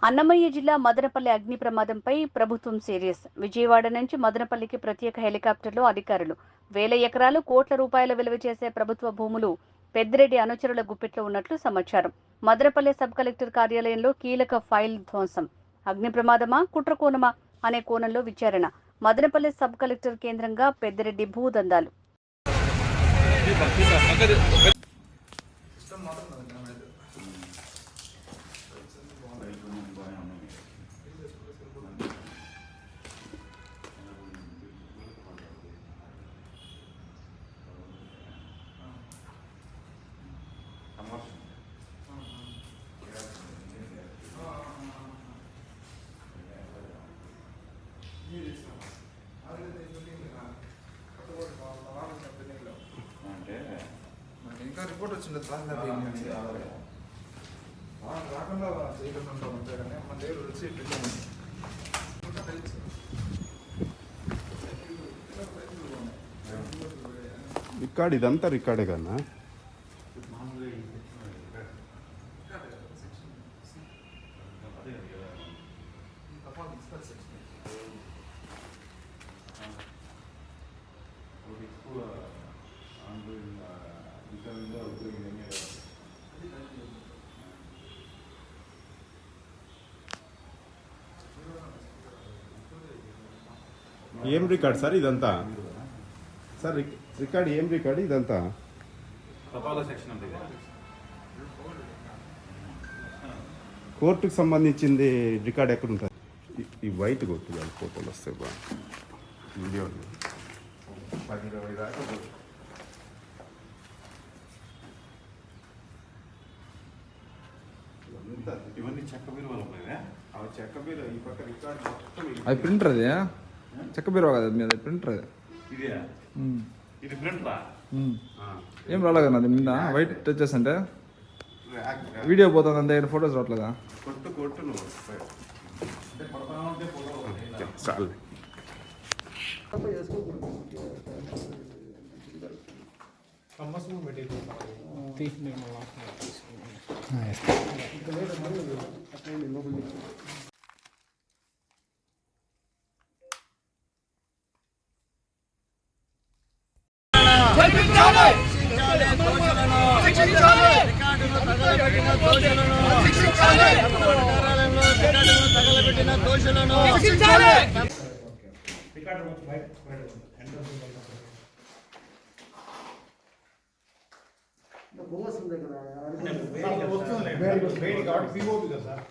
అన్నమయ్య జిల్లా మదనపల్లి అగ్ని ప్రమాదంపై ప్రభుత్వం సీరియస్. విజయవాడ నుంచి మదనపల్లికి ప్రత్యేక హెలికాప్టర్లో అధికారులు. వేల ఎకరాలు కోట్ల రూపాయల విలువ చేసే ప్రభుత్వ భూములు పెద్దిరెడ్డి అనుచరుల గుప్పిట్లో ఉన్నట్లు సమాచారం. మదనపల్లి సబ్ కలెక్టర్ కార్యాలయంలో కీలక ఫైల్ ధ్వంసం. అగ్ని ప్రమాదమా, కుట్రకోణమా అనే కోణంలో విచారణ. మదనపల్లి సబ్ కలెక్టర్ కేంద్రంగా పెద్దిరెడ్డి భూదందాలు. ఇంకా రిపోర్ట్ వచ్చింది రాకుండా చేయకుండా ఉంటాం అంతే కానీ మన దగ్గర రిసీట్ రికార్డ్ ఇదంతా రికార్డే కన్నా ఏం రికార్డ్ సార్ ఇదంతా? సార్ రికార్డ్ ఏం రికార్డ్ ఇదంతా? కోర్టుకు సంబంధించింది రికార్డ్ ఎక్కడ ఉంటుంది? ఈ వైట్ కొట్టు ఫోటోలు వస్తాయి బాగా వీడియో 10-20 దాకా ఇవన్నీ చెక్క బీరువాలు అవి చెక్క బీరు ఈ పక్క రికార్డ్ అది ప్రింటర్ అది చెక్క బీరువా కదా మీద ప్రింటర్ అది ఇది ప్రింటరా? ఏం రాలే కదా అది నిన్న వైట్ టచెస్ అంటే వీడియో పోతుంది అంతే ఫొటోస్ రావట్లేదా? కొట్టు నువ్వు చాలు. వేడి కాబట్టి పిఓపి కదా సార్.